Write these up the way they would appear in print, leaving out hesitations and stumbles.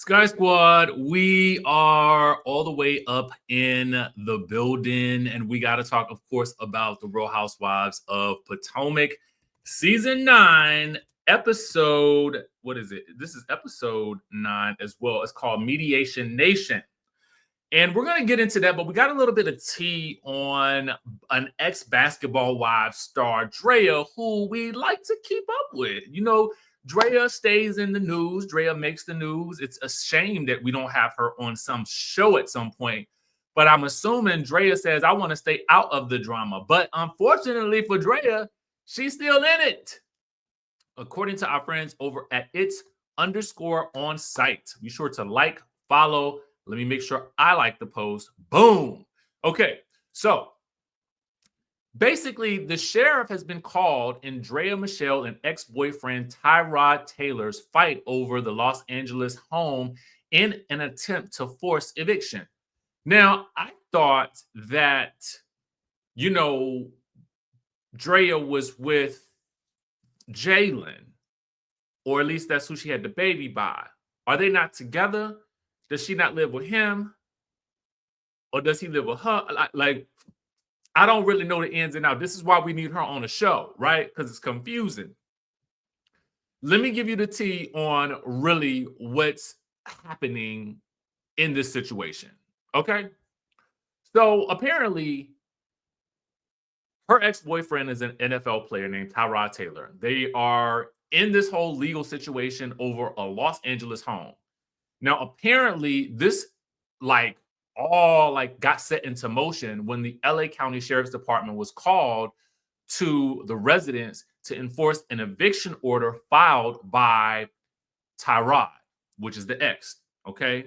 Sky Squad, we are all the way up in the building, and we got to talk, of course, about the Real Housewives of Potomac, season 9, episode. What is it? This is episode 9 as well. It's called Mediation Nation. And we're going to get into that, but we got a little bit of tea on an ex-Basketball Wives star, Draya, who we like to keep up with. You know, Draya stays in the news. Draya makes the news. It's a shame that we don't have her on some show at some point. But I'm assuming Draya says, I want to stay out of the drama. But unfortunately for Draya, she's still in it. According to our friends over at its_on-site. Be sure to like, follow. Let me make sure I like the post. Boom. Okay, so basically, the sheriff has been called in Draya Michelle and ex-boyfriend Tyrod Taylor's fight over the Los Angeles home in an attempt to force eviction. Now, I thought that, you know, Draya was with Jalen, or at least that's who she had the baby by. Are they not together? Does she not live with him? Or does he live with her? Like, I don't really know the ins and outs. This is why we need her on the show, right? Because it's confusing. Let me give you the tea on really what's happening in this situation, okay? So apparently, her ex-boyfriend is an NFL player named Tyrod Taylor. They are in this whole legal situation over a Los Angeles home. Now, apparently, this all got set into motion when the LA County Sheriff's Department was called to the residence to enforce an eviction order filed by Tyrod, which is the ex, okay,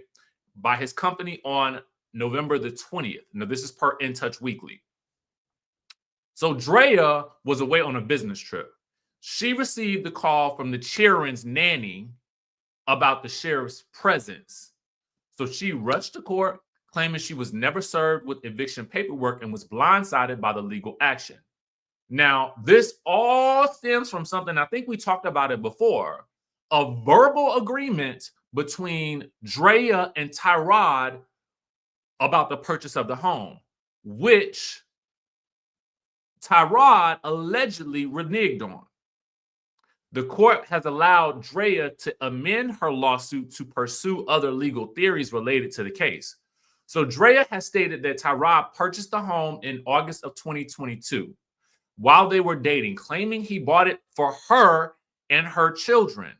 by his company on November the 20th. Now, this is per In Touch Weekly. So Draya was away on a business trip. She received the call from the Cheerin's nanny about the sheriff's presence. So she rushed to court, claiming she was never served with eviction paperwork and was blindsided by the legal action. Now, this all stems from something, I think we talked about it before, a verbal agreement between Draya and Tyrod about the purchase of the home, which Tyrod allegedly reneged on. The court has allowed Draya to amend her lawsuit to pursue other legal theories related to the case. So Draya has stated that Tyrod purchased the home in August of 2022 while they were dating, claiming he bought it for her and her children.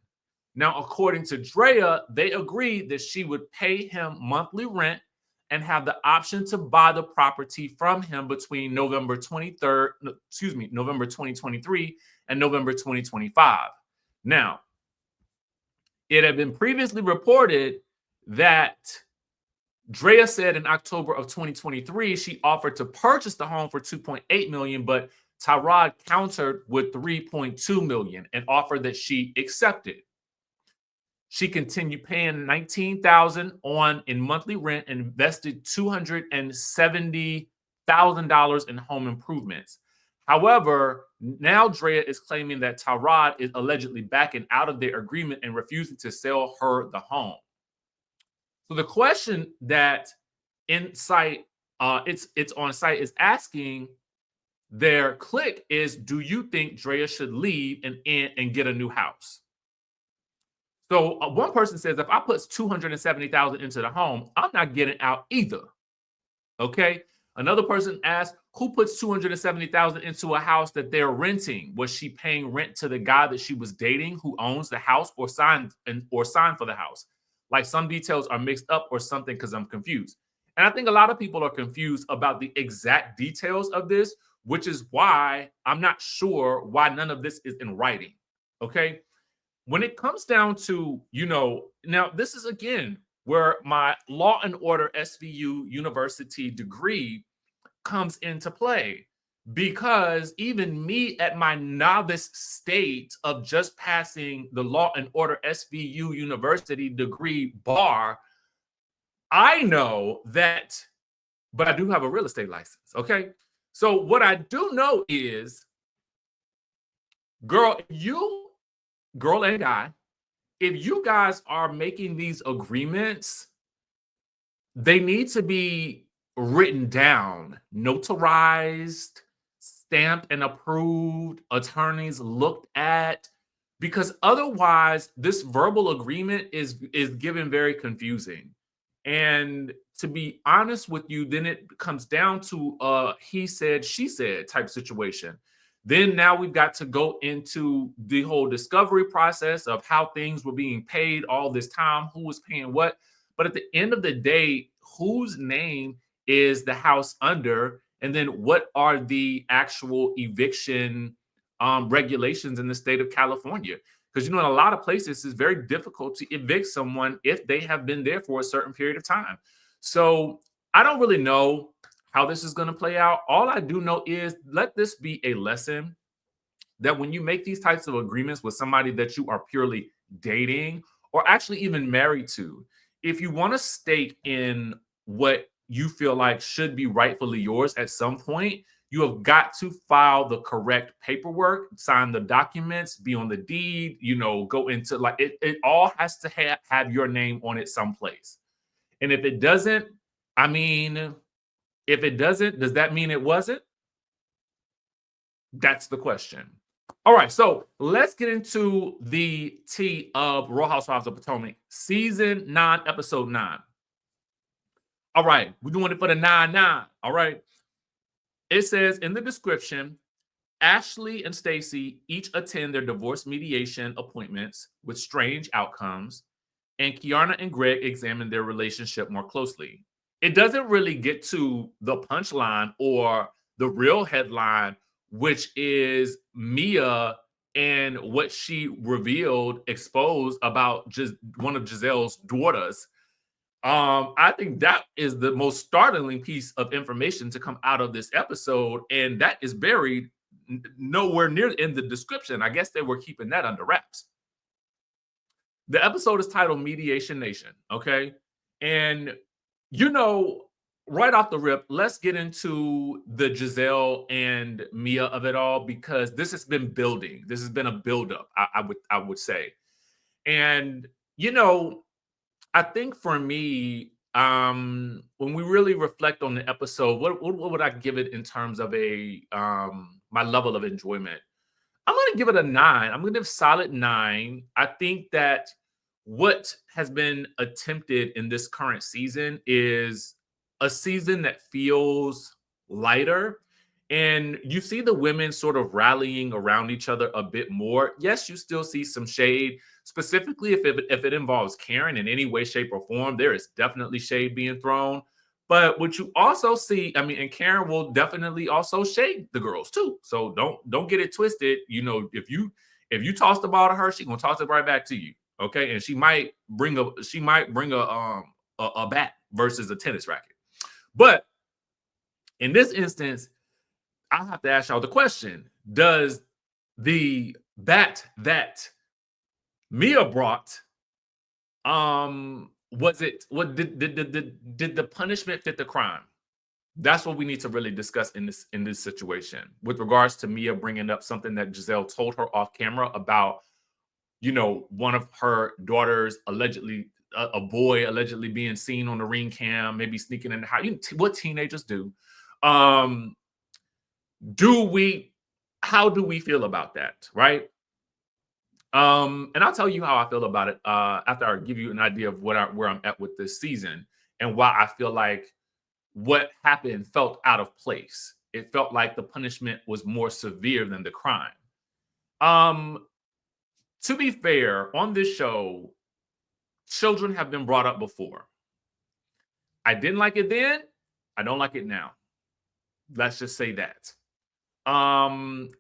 Now, according to Draya, they agreed that she would pay him monthly rent and have the option to buy the property from him between November 2023 and November 2025. Now, it had been previously reported that Draya said in October of 2023 she offered to purchase the home for $2.8 million, but Tyrod countered with $3.2 million and offered that she accepted. She continued paying $19,000 in monthly rent and invested $270,000 in home improvements. However, now Draya is claiming that Tyrod is allegedly backing out of their agreement and refusing to sell her the home. So the question that it's on site is asking their clique is, do you think Draya should leave and get a new house? So one person says, if I put $270,000 into the home, I'm not getting out either. Okay. Another person asked, who puts $270,000 into a house that they're renting? Was she paying rent to the guy that she was dating who owns the house or signed for the house? Like, some details are mixed up or something, because I'm confused. And I think a lot of people are confused about the exact details of this, which is why I'm not sure why none of this is in writing. Okay. When it comes down to, now this is again where my Law and Order SVU University degree comes into play, because even me at my novice state of just passing the Law and Order SVU University degree bar, I know that, but I do have a real estate license. Okay. So what I do know is, girl and guy, if you guys are making these agreements, they need to be written down, notarized, stamped and approved, attorneys looked at, because otherwise this verbal agreement is given very confusing. And to be honest with you, then it comes down to he said, she said type situation. Then now we've got to go into the whole discovery process of how things were being paid all this time, who was paying what. But at the end of the day, whose name is the house under? And then what are the actual eviction regulations in the state of California? Because, you know, in a lot of places, it's very difficult to evict someone if they have been there for a certain period of time. So I don't really know how this is going to play out. All I do know is let this be a lesson that when you make these types of agreements with somebody that you are purely dating or actually even married to, if you want to stake in what you feel like should be rightfully yours at some point, you have got to file the correct paperwork, sign the documents, be on the deed, you know, go into like it all has to have your name on it someplace. And if it doesn't, I mean, if it doesn't, does that mean it wasn't? That's the question. All right, so let's get into the tea of Real Housewives of Potomac, season 9, episode 9. All right, we're doing it for the 9-9. All right. It says in the description, Ashley and Stacey each attend their divorce mediation appointments with strange outcomes, and Kiana and Greg examine their relationship more closely. It doesn't really get to the punchline or the real headline, which is Mia and what she revealed, exposed about just one of Gizelle's daughters. I think that is the most startling piece of information to come out of this episode, and that is buried nowhere near in the description. I guess they were keeping that under wraps. The episode is titled Mediation Nation, okay? And, you know, right off the rip, let's get into the Gizelle and Mia of it all, because this has been building. This has been a buildup, I would say. And, you know, I think for me, when we really reflect on the episode, what would I give it in terms of a my level of enjoyment? I'm going to give it a 9. I'm going to give solid 9. I think that what has been attempted in this current season is a season that feels lighter. And you see the women sort of rallying around each other a bit more. Yes, you still see some shade, specifically if it involves Karen in any way, shape, or form. There is definitely shade being thrown. But what you also see, I mean, and Karen will definitely also shade the girls too. So don't get it twisted. You know, if you toss the ball to her, she's gonna toss it right back to you. Okay, and she might bring a bat versus a tennis racket. But in this instance, I have to ask y'all the question: does the bat that Mia brought, was it what did the punishment fit the crime? That's what we need to really discuss in this situation with regards to Mia bringing up something that Gizelle told her off camera about, you know, one of her daughters allegedly, a boy allegedly being seen on the ring cam, maybe sneaking in the house. What teenagers do. How do we feel about that, right? And I'll tell you how I feel about it after I give you an idea of where I'm at with this season and why I feel like what happened felt out of place. It felt like the punishment was more severe than the crime. To be fair, on this show, children have been brought up before. I didn't like it then. I don't like it now. Let's just say that. And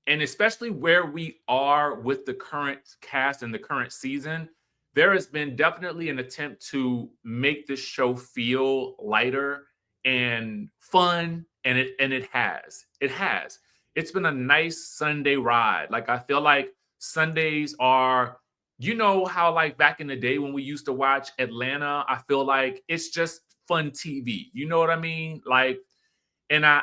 especially where we are with the current cast and the current season, there has been definitely an attempt to make this show feel lighter and fun, and it has. It has. It's been a nice Sunday ride. Like, I feel like Sundays are, you know, how like back in the day when we used to watch Atlanta, I feel like it's just fun TV. You know what I mean? Like, and I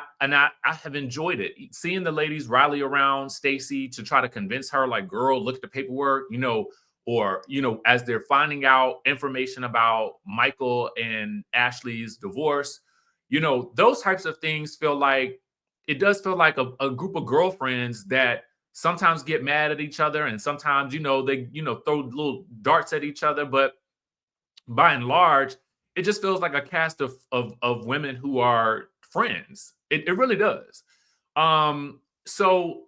have enjoyed it. Seeing the ladies rally around Stacey to try to convince her, like, girl, look at the paperwork. You know, or, as they're finding out information about Michael and Ashley's divorce, those types of things feel like it does feel like a group of girlfriends that sometimes get mad at each other, and sometimes, they, throw little darts at each other. But by and large, it just feels like a cast of women who are friends. It really does. So,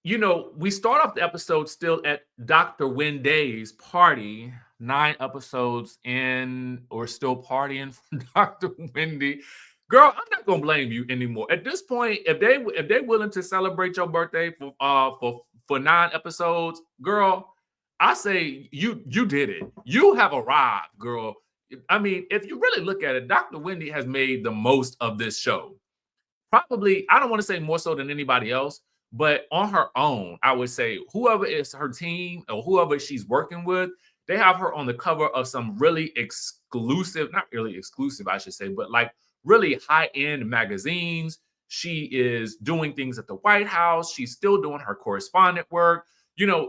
we start off the episode still at Dr. Wenday's party, 9 episodes in, or still partying for Dr. Wendy. Girl, I'm not gonna blame you anymore. At this point, if they willing to celebrate your birthday for 9 episodes, girl, I say you did it. You have arrived, girl. I mean, if you really look at it, Dr. Wendy has made the most of this show. Probably, I don't want to say more so than anybody else, but on her own, I would say whoever is her team or whoever she's working with, they have her on the cover of some really exclusive, not really exclusive, I should say, but like really high-end magazines. She is doing things at the White House. She's still doing her correspondent work.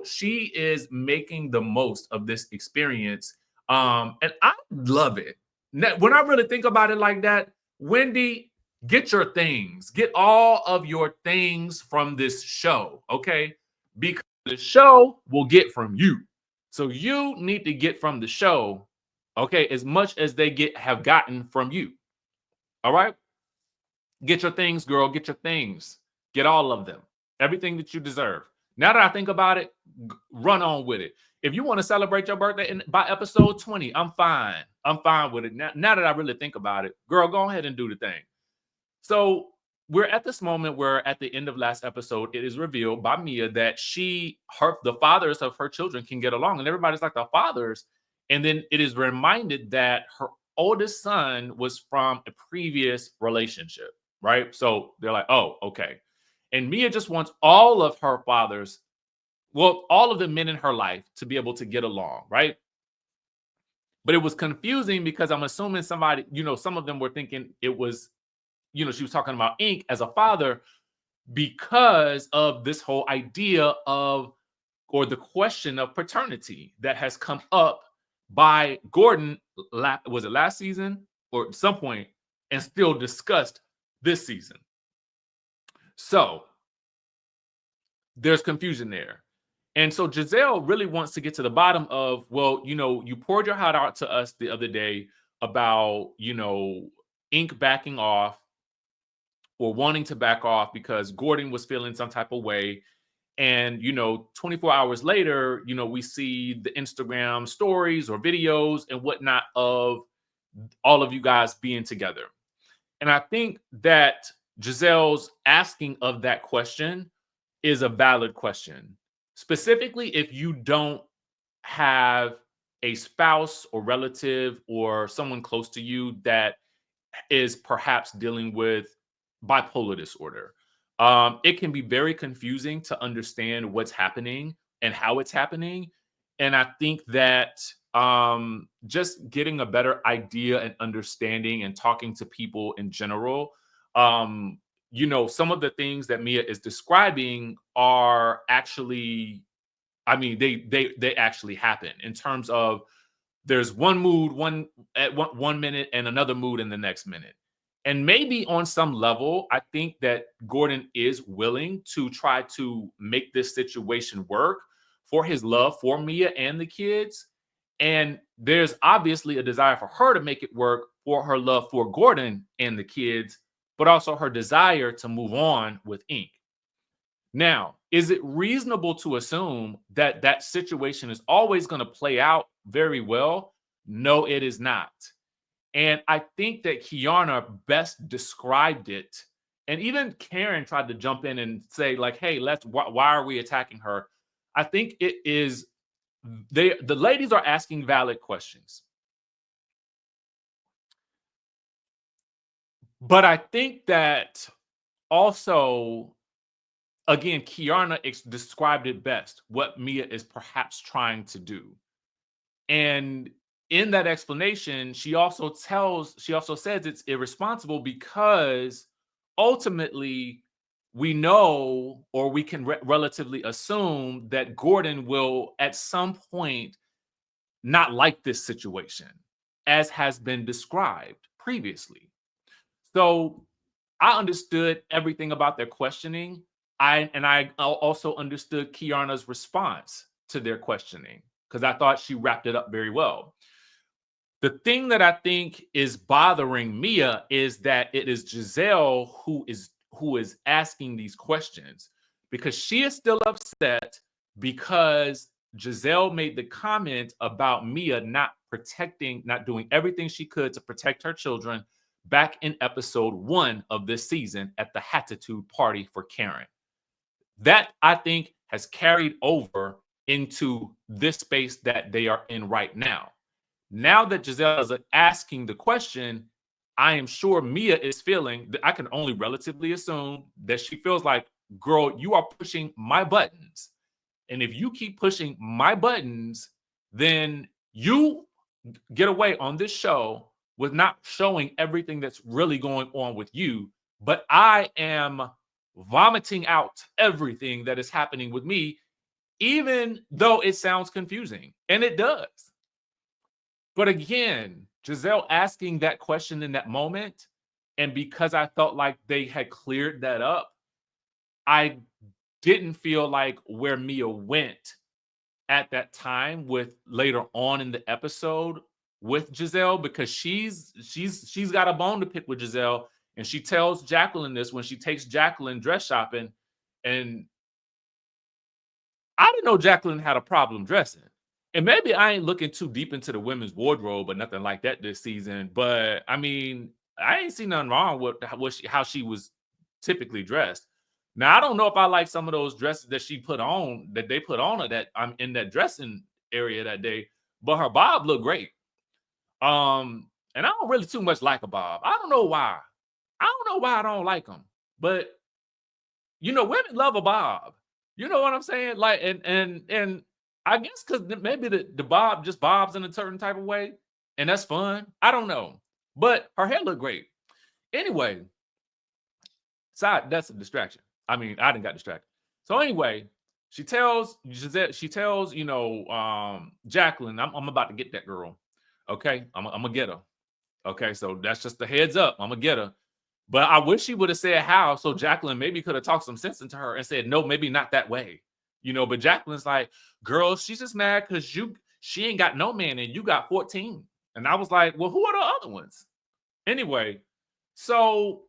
She is making the most of this experience. And I love it. When I really think about it like that, Wendy, get your things. Get all of your things from this show, okay? Because the show will get from you. So you need to get from the show, okay, as much as they have gotten from you. All right? Get your things, girl. Get your things. Get all of them. Everything that you deserve. Now that I think about it, run on with it. If you want to celebrate your birthday by episode 20, I'm fine. I'm fine with it. Now that I really think about it, girl, go ahead and do the thing. So we're at this moment where at the end of last episode, it is revealed by Mia that the fathers of her children can get along. And everybody's like, the fathers. And then it is reminded that her oldest son was from a previous relationship, right? So they're like, oh, okay. And Mia just wants all of her fathers, well, all of the men in her life to be able to get along, right? But it was confusing because I'm assuming somebody, some of them were thinking it was, she was talking about Ink as a father because of this whole idea of, or the question of paternity that has come up by Gordon, was it last season or at some point, and still discussed this season. So there's confusion there. And so Gizelle really wants to get to the bottom of, well, you poured your heart out to us the other day about, Ink backing off or wanting to back off because Gordon was feeling some type of way. And, 24 hours later, we see the Instagram stories or videos and whatnot of all of you guys being together. And I think that Gizelle's asking of that question is a valid question. Specifically, if you don't have a spouse or relative or someone close to you that is perhaps dealing with bipolar disorder. It can be very confusing to understand what's happening and how it's happening. And I think that just getting a better idea and understanding and talking to people in general, some of the things that Mia is describing are actually, I mean, they actually happen in terms of there's one mood one minute and another mood in the next minute. And maybe on some level, I think that Gordon is willing to try to make this situation work for his love for Mia and the kids. And there's obviously a desire for her to make it work for her love for Gordon and the kids, but also her desire to move on with Ink. Now, is it reasonable to assume that that situation is always going to play out very well? No, it is not. And I think that Kiana best described it. And even Karen tried to jump in and say, like, hey, why are we attacking her? I think it is, the ladies are asking valid questions. But I think that also, again, Kiana described it best, what Mia is perhaps trying to do. And in that explanation, she also says it's irresponsible because ultimately we know, or we can relatively assume, that Gordon will at some point not like this situation, as has been described previously. So I understood everything about their questioning. I also understood Kiana's response to their questioning, because I thought she wrapped it up very well. The thing that I think is bothering Mia is that it is Gizelle who is asking these questions, because she is still upset because Gizelle made the comment about Mia not doing everything she could to protect her children back in episode 1 of this season at the Hatitude party for Karen. That, I think, has carried over into this space that they are in right now. Now that Gizelle is asking the question, I am sure Mia is feeling, I can only relatively assume that she feels like, girl, you are pushing my buttons. And if you keep pushing my buttons, then you get away on this show with not showing everything that's really going on with you. But I am vomiting out everything that is happening with me, even though it sounds confusing. And it does. But again, Gizelle asking that question in that moment, and because I felt like they had cleared that up, I didn't feel like where Mia went at that time with later on in the episode with Gizelle, because she's got a bone to pick with Gizelle, and she tells Jacqueline this when she takes Jacqueline dress shopping, and I didn't know Jacqueline had a problem dressing. And maybe I ain't looking too deep into the women's wardrobe or nothing like that this season, but I mean, I ain't seen nothing wrong with how she was typically dressed. Now, I don't know if I like some of those dresses that they put on her, that I'm in that dressing area that day, but her bob looked great. And I don't really too much like a bob. I don't know why. I don't know why I don't like them, but women love a bob. You know what I'm saying? Like, and I guess because maybe the bob just bobs in a certain type of way, and that's fun. I don't know, but her hair looked great. Anyway, that's a distraction. I mean, I didn't got distracted. So anyway, she tells Jacqueline, I'm about to get that girl. Okay, I'm gonna get her. Okay, so that's just the heads up. I'm gonna get her. But I wish she would have said how, so Jacqueline maybe could have talked some sense into her and said, no, maybe not that way. But Jacqueline's like, girl, she's just mad because she ain't got no man and you got 14. And I was like, well, who are the other ones? Anyway, so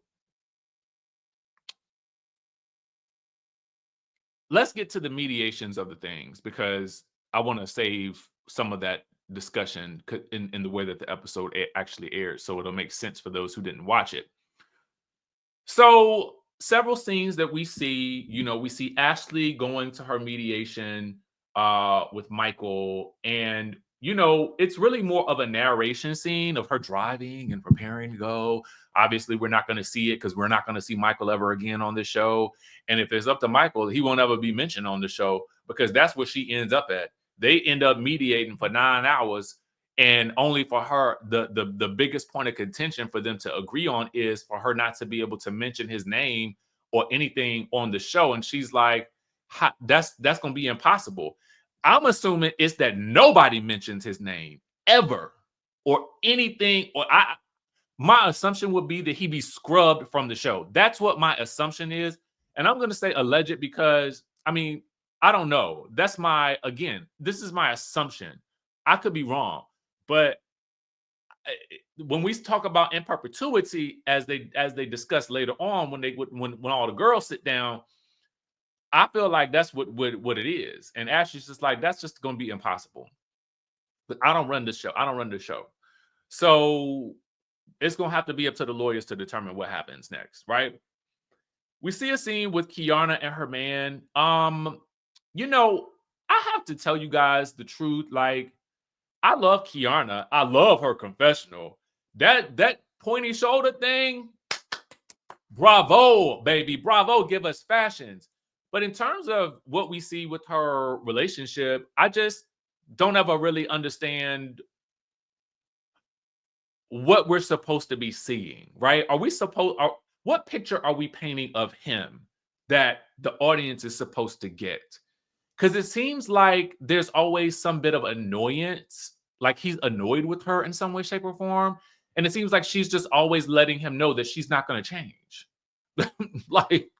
let's get to the mediations of the things, because I want to save some of that discussion in the way that the episode actually aired, so it'll make sense for those who didn't watch it. So several scenes that we see, we see Ashley going to her mediation with Michael, and it's really more of a narration scene of her driving and preparing to go. Obviously, we're not going to see it because we're not going to see Michael ever again on this show. And if it's up to Michael, he won't ever be mentioned on the show, because that's where she ends up at. They end up mediating for 9 hours, and only for her, the biggest point of contention for them to agree on is for her not to be able to mention his name or anything on the show. And she's like, that's going to be impossible. I'm assuming it's that nobody mentions his name ever or anything. My assumption would be that he be scrubbed from the show. That's what my assumption is. And I'm going to say alleged because, I mean, I don't know. This is my assumption. I could be wrong. But when we talk about in perpetuity, as they discuss later on, when all the girls sit down, I feel like that's what it is. And Ashley's just like, that's just going to be impossible. But I don't run the show. So it's going to have to be up to the lawyers to determine what happens next, right? We see a scene with Kiana and her man. I have to tell you guys the truth. Like, I love Kiana. I love her confessional. That pointy shoulder thing, bravo, baby. Bravo, give us fashions. But in terms of what we see with her relationship, I just don't ever really understand what we're supposed to be seeing, right? What picture are we painting of him? that the audience is supposed to get. Because it seems like there's always some bit of annoyance, like he's annoyed with her in some way, shape, or form. And it seems like she's just always letting him know that she's not going to change. Like,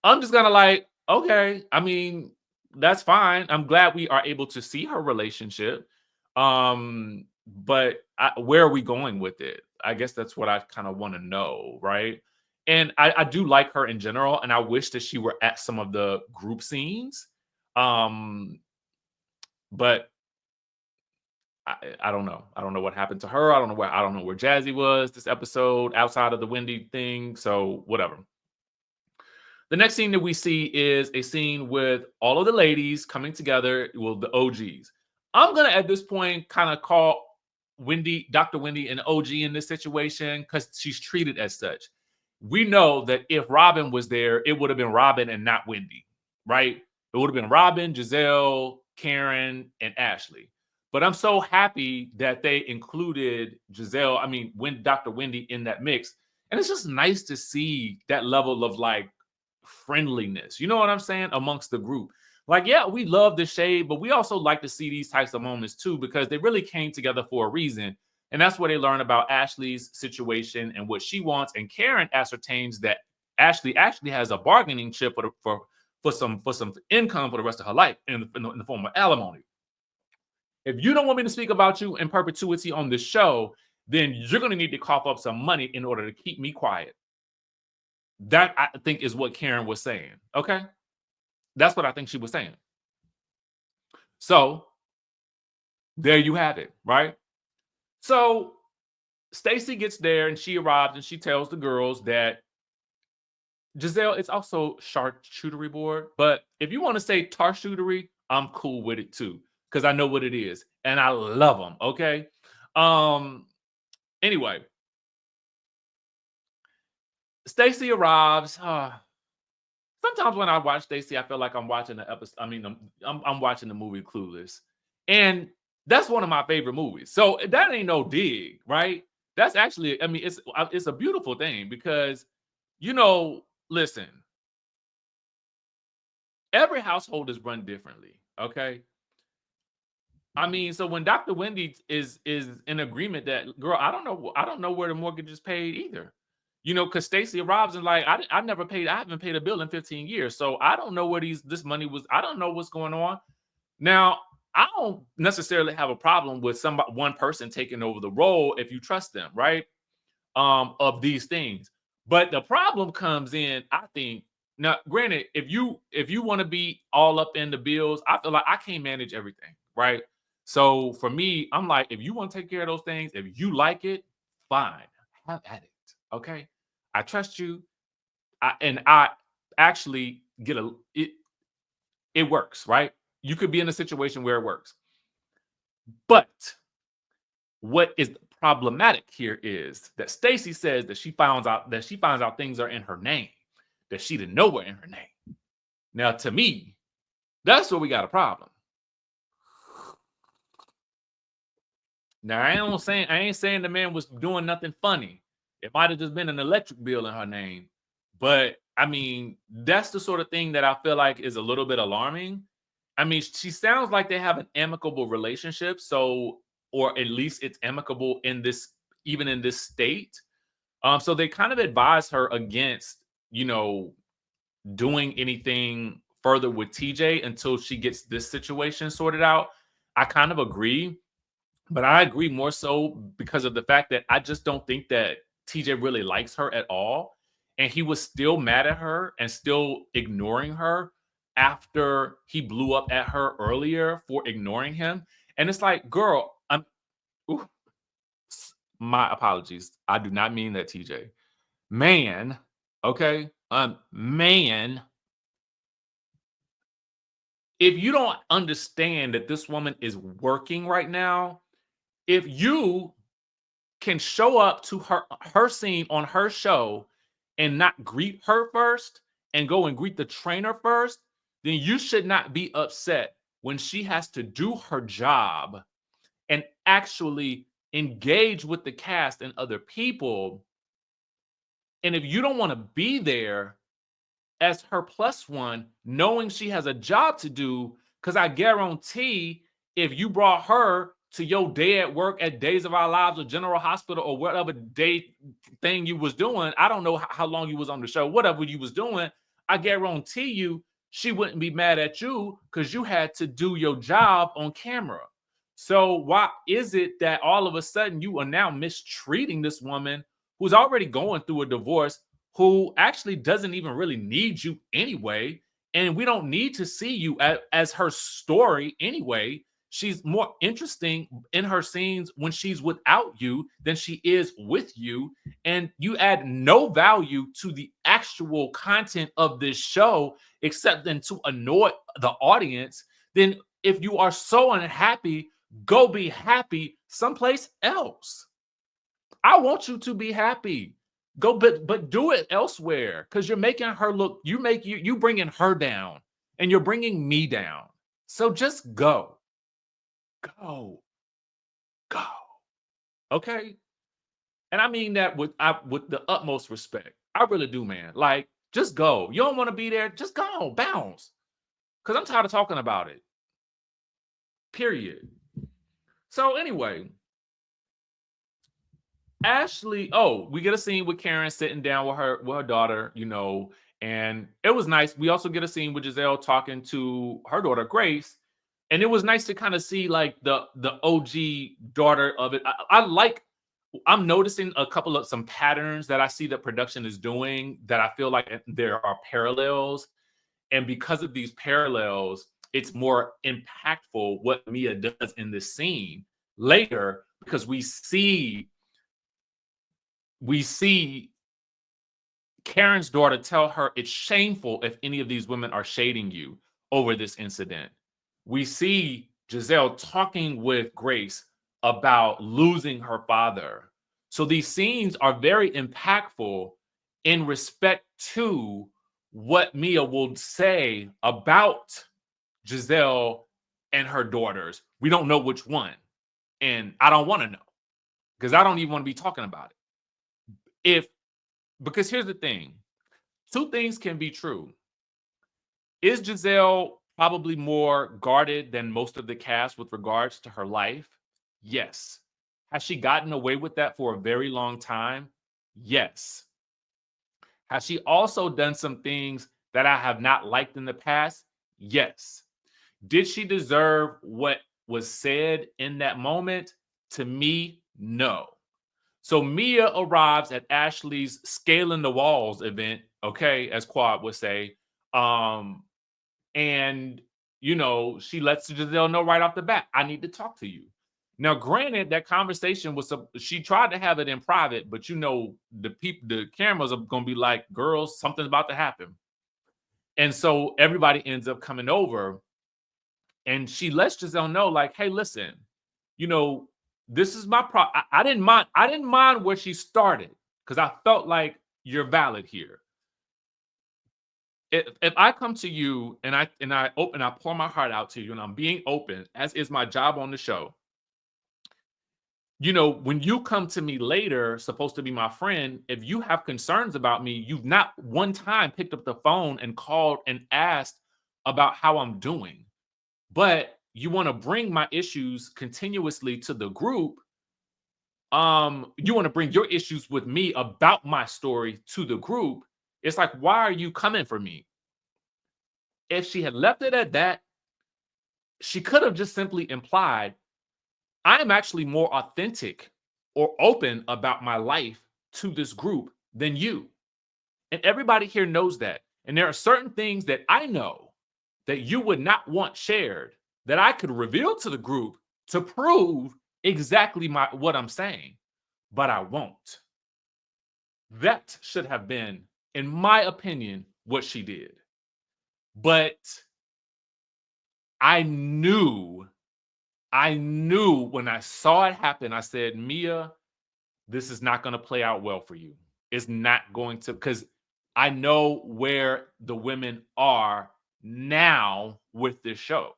I'm just gonna like, okay. I mean, that's fine. I'm glad we are able to see her relationship. But where are we going with it? I guess that's what I kind of want to know, right? And I do like her in general, and I wish that she were at some of the group scenes. But I don't know. I don't know what happened to her. I don't know where Jazzy was this episode outside of the Wendy thing. So whatever. The next scene that we see is a scene with all of the ladies coming together, well, the OGs. I'm going to, at this point, kind of call Wendy, Dr. Wendy, an OG in this situation because she's treated as such. We know that if Robin was there, it would have been Robin and not Wendy, right? It would have been Robin, Gizelle, Karen, and Ashley. But I'm so happy that they included Dr. Wendy in that mix. And it's just nice to see that level of like friendliness, you know what I'm saying, amongst the group. Like, yeah, we love the shade, but we also like to see these types of moments too, because they really came together for a reason. And that's where they learn about Ashley's situation and what she wants. And Karen ascertains that Ashley actually has a bargaining chip for some income for the rest of her life in the form of alimony. If you don't want me to speak about you in perpetuity on this show, then you're going to need to cough up some money in order to keep me quiet. That, I think, is what Karen was saying. Okay? That's what I think she was saying. So, there you have it, right? So, Stacy gets there and she arrives and she tells the girls that Gizelle is also charcuterie board. But if you want to say charcuterie, I'm cool with it too. Because I know what it is. And I love them. Okay? Anyway. Stacy arrives. Sometimes when I watch Stacy, I feel like I'm watching the episode. I mean, I'm watching the movie Clueless, and that's one of my favorite movies. So that ain't no dig, right? That's actually, I mean, it's a beautiful thing because, listen, every household is run differently. Okay, I mean, so when Dr. Wendy is in agreement that, girl, I don't know where the mortgage is paid either. Because Stacy arrives and like, I haven't paid a bill in 15 years. So I don't know where this money was. I don't know what's going on. Now, I don't necessarily have a problem with one person taking over the role if you trust them, right? Of these things. But the problem comes in, I think, now, granted, if you want to be all up in the bills, I feel like I can't manage everything, right? So for me, I'm like, if you want to take care of those things, if you like it, fine, have at it. Okay, I trust you, and I actually get it works, right? You could be in a situation where it works, but what is problematic here is that Stacy says that she finds out things are in her name that she didn't know were in her name. Now, to me, that's where we got a problem. Now, I ain't saying the man was doing nothing funny. It might have just been an electric bill in her name. But I mean, that's the sort of thing that I feel like is a little bit alarming. I mean, she sounds like they have an amicable relationship. So, or at least it's amicable even in this state. So they kind of advise her against, doing anything further with TJ until she gets this situation sorted out. I kind of agree. But I agree more so because of the fact that I just don't think that TJ really likes her at all. And he was still mad at her and still ignoring her after he blew up at her earlier for ignoring him. And it's like, girl, my apologies. I do not mean that, TJ. Man, okay? Man, if you don't understand that this woman is working right now, if you can show up to her scene on her show and not greet her first and go and greet the trainer first, then you should not be upset when she has to do her job and actually engage with the cast and other people And if you don't want to be there as her plus one, knowing she has a job to do, because I guarantee if you brought her to your day at work at Days of Our Lives or General Hospital or whatever day thing you was doing, I don't know how long you was on the show, whatever you was doing, I guarantee you she wouldn't be mad at you because you had to do your job on camera. So why is it that all of a sudden you are now mistreating this woman who's already going through a divorce, who actually doesn't even really need you anyway? And we don't need to see you as her story anyway. She's more interesting in her scenes when she's without you than she is with you. And you add no value to the actual content of this show except then to annoy the audience. Then if you are so unhappy, go be happy someplace else. I want you to be happy. Go, but do it elsewhere, because you're making her look. You bringing her down, and you're bringing me down. So just go, go, go. Okay, and I mean that with the utmost respect. I really do, man. Like, just go. You don't want to be there, just go, bounce. Because I'm tired of talking about it. Period. So anyway, Ashley, we get a scene with Karen sitting down with her daughter, and it was nice. We also get a scene with Gizelle talking to her daughter Grace, and it was nice to kind of see like the OG daughter of it. I'm noticing a couple of some patterns that I see that production is doing that I feel like there are parallels, and because of these parallels, it's more impactful what Mia does in this scene later, because we see Karen's daughter tell her it's shameful if any of these women are shading you over this incident. We see Gizelle talking with Grace about losing her father. So these scenes are very impactful in respect to what Mia will say about Gizelle and her daughters. We don't know which one, and I don't want to know, because I don't even want to be talking about it. Because here's the thing, two things can be true. Is Gizelle probably more guarded than most of the cast with regards to her life? Yes. Has she gotten away with that for a very long time? Yes. Has she also done some things that I have not liked in the past? Yes. Did she deserve what was said in that moment? To me, no. So Mia arrives at Ashley's Scaling the Walls event, okay, as Quad would say. And, she lets Gizelle know right off the bat, I need to talk to you. Now, granted, that conversation she tried to have it in private, but the cameras are going to be like, girls, something's about to happen. And so everybody ends up coming over, and she lets Gizelle know, like, hey, listen, this is my problem. I didn't mind where she started, because I felt like you're valid here. If I come to you and I pour my heart out to you, and I'm being open, as is my job on the show, when you come to me later, supposed to be my friend, if you have concerns about me, you've not one time picked up the phone and called and asked about how I'm doing. But you want to bring my issues continuously to the group. You want to bring your issues with me about my story to the group. It's like, why are you coming for me? If she had left it at that, she could have just simply implied, I am actually more authentic or open about my life to this group than you. And everybody here knows that. And there are certain things that I know that you would not want shared that I could reveal to the group to prove exactly what I'm saying, but I won't. That should have been, in my opinion, what she did. But I knew when I saw it happen, I said, Mia, this is not going to play out well for you. It's not going to, because I know where the women are now with this show.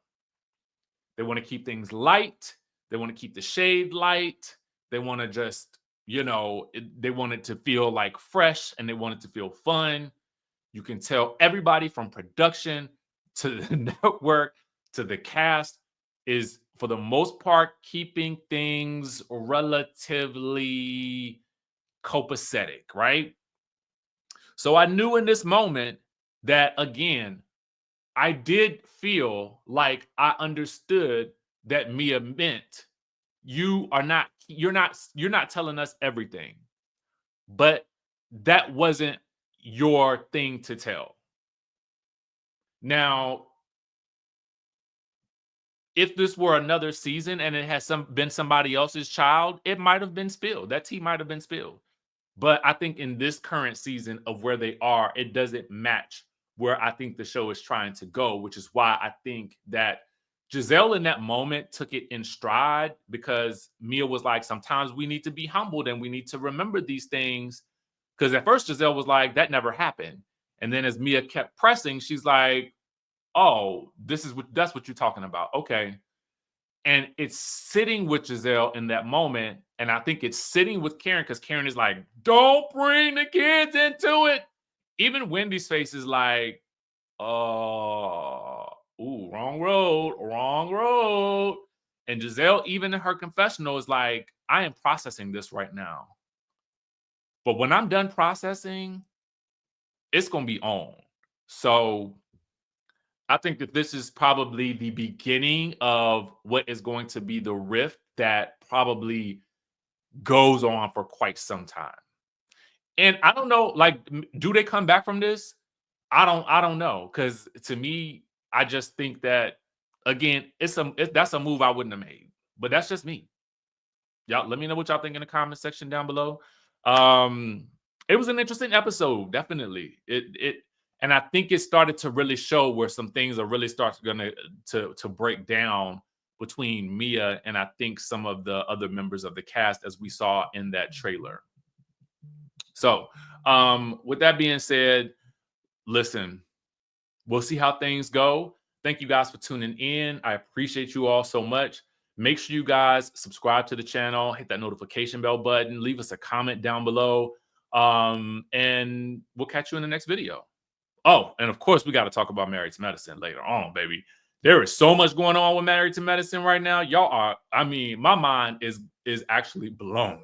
They want to keep things light. They want to keep the shade light. They want to just, you know, they wanted to feel like fresh and they wanted to feel fun. You can tell everybody from production to the network to the cast is, for the most part, keeping things relatively copacetic, right? So I knew in this moment that, again, I did feel like I understood that Mia meant you're not telling us everything, but that wasn't your thing to tell. Now, if this were another season and it has been somebody else's child, it might have been spilled. That tea might have been spilled. But I think in this current season of where they are, it doesn't match where I think the show is trying to go, which is why I think that Gizelle in that moment took it in stride, because Mia was like, sometimes we need to be humbled and we need to remember these things. Because at first Gizelle was like, that never happened. And then as Mia kept pressing, she's like, oh, that's what you're talking about. Okay. And it's sitting with Gizelle in that moment. And I think it's sitting with Karen, because Karen is like, don't bring the kids into it. Even Wendy's face is like, oh, ooh, wrong road, wrong road. And Gizelle, even in her confessional, is like, I am processing this right now. But when I'm done processing, it's going to be on. So I think that this is probably the beginning of what is going to be the rift that probably goes on for quite some time. And I don't know, like, do they come back from this? I don't know, because to me, I just think that, again, that's a move I wouldn't have made. But that's just me. Y'all, let me know what y'all think in the comment section down below. It was an interesting episode, definitely. And I think it started to really show where some things are really to break down between Mia and I think some of the other members of the cast, as we saw in that trailer. So, with that being said, listen, we'll see how things go. Thank you guys for tuning in. I appreciate you all so much. Make sure you guys subscribe to the channel, hit that notification bell button, leave us a comment down below, and we'll catch you in the next video. Oh, and of course, we got to talk about Married to Medicine later on, baby. There is so much going on with Married to Medicine right now. Y'all are, I mean, my mind is actually blown.